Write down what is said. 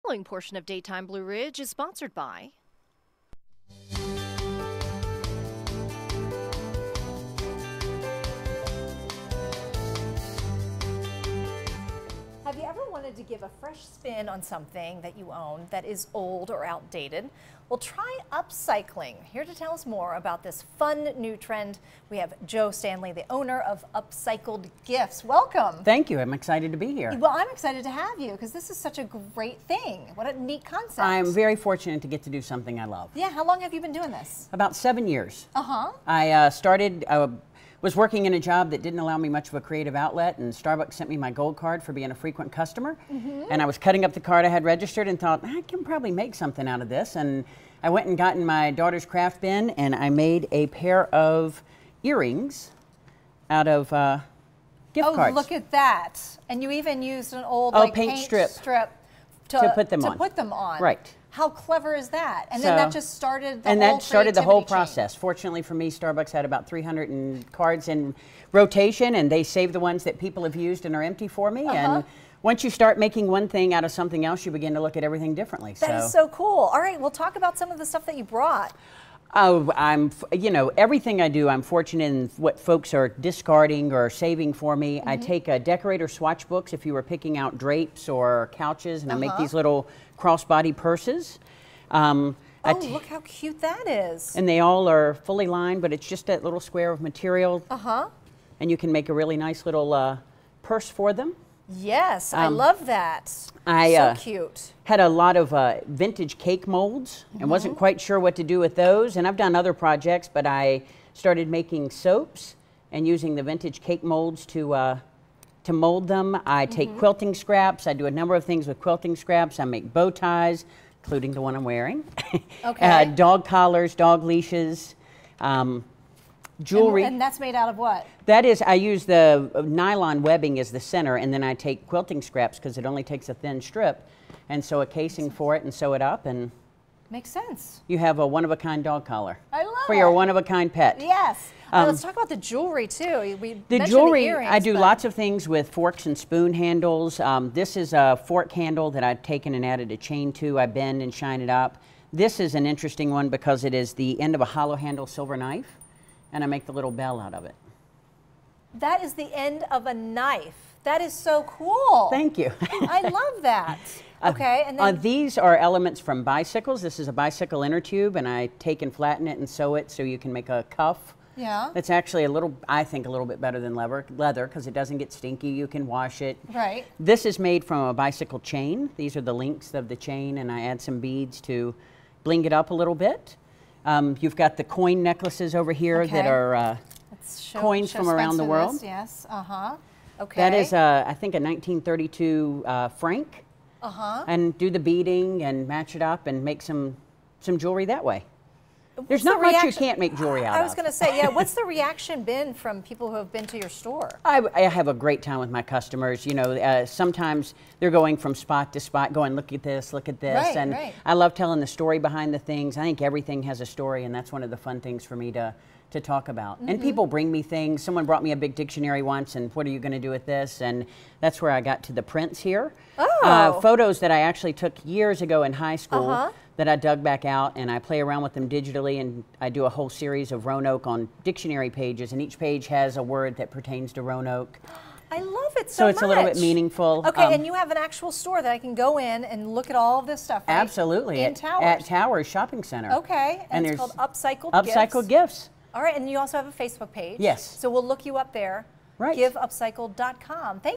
following portion of Daytime Blue Ridge is sponsored by Have you ever wanted to give a fresh spin on something that you own that is old or outdated? Well, try upcycling. Here to tell us more about this fun new trend, we have Joe Stanley, the owner of Upcycled Gifts. Welcome. Thank you. I'm excited to be here. Well, I'm excited to have you because this is such a great thing. What a neat concept. I'm very fortunate to get to do something I love. Yeah, how long have you been doing this? About 7 years. Uh-huh. I was working in a job that didn't allow me much of a creative outlet, and Starbucks sent me my gold card for being a frequent customer. And I was cutting up the card I had registered and thought, I can probably make something out of this. And I went and got in my daughter's craft bin and I made a pair of earrings out of gift cards. Oh, look at that. And you even used an old paint strip to put them on. Right. How clever is that? And then that just started the whole chain. process. Fortunately for me, Starbucks had about 300 cards in rotation, and they save the ones that people have used and are empty for me. And once you start making one thing out of something else, you begin to look at everything differently. That is so cool. All right, we'll talk about some of the stuff that you brought. Oh, everything I do, I'm fortunate in what folks are discarding or saving for me. I take decorator swatch books if you were picking out drapes or couches, and I make these little crossbody purses. Look how cute that is. And they all are fully lined, but it's just that little square of material. And you can make a really nice little purse for them. Yes, I love that. So cute. Had a lot of vintage cake molds and wasn't quite sure what to do with those. And I've done other projects, but I started making soaps and using the vintage cake molds to mold them. I take quilting scraps. I do a number of things with quilting scraps. I make bow ties, including the one I'm wearing. Dog collars, dog leashes. Jewelry. And that's made out of what? That is, I use the nylon webbing as the center, and then I take quilting scraps because it only takes a thin strip, and sew a casing for it and sew it up, and makes sense. You have a one-of-a-kind dog collar. I love for your one-of-a-kind pet. Yes. Let's talk about the jewelry too. The jewelry, I do lots of things with forks and spoon handles. This is a fork handle that I've taken and added a chain to. I bend and shine it up. This is an interesting one because it is the end of a hollow handle silver knife, and I make the little bell out of it. That is the end of a knife. That is so cool. Thank you. I love that. Okay, and then these are elements from bicycles. This is a bicycle inner tube, and I take and flatten it and sew it so you can make a cuff. Yeah. It's actually I think a little bit better than leather because it doesn't get stinky. You can wash it. Right. This is made from a bicycle chain. These are the links of the chain, and I add some beads to bling it up a little bit. You've got the coin necklaces over here that are coins from around the world. Yes. Okay. That is, I think, a 1932 franc. And do the beading and match it up and make some jewelry that way. There's not much you can't make jewelry out of. I was going to say, yeah, what's the reaction been from people who have been to your store? I have a great time with my customers. You know, sometimes they're going from spot to spot, going, look at this, and I love telling the story behind the things. I think everything has a story, and that's one of the fun things for me to talk about. And people bring me things. Someone brought me a big dictionary once, and what are you going to do with this? And that's where I got to the prints here. Photos that I actually took years ago in high school that I dug back out, and I play around with them digitally, and I do a whole series of Roanoke on dictionary pages, and each page has a word that pertains to Roanoke. I love it so much. So it's a little bit meaningful. Okay, and you have an actual store that I can go in and look at all of this stuff, right? Absolutely. In Towers. At Towers Shopping Center. Okay, and it's called Upcycled Gifts. Upcycled Gifts. All right, and you also have a Facebook page. Yes. So we'll look you up there. Right. GiveUpcycled.com. Thank you.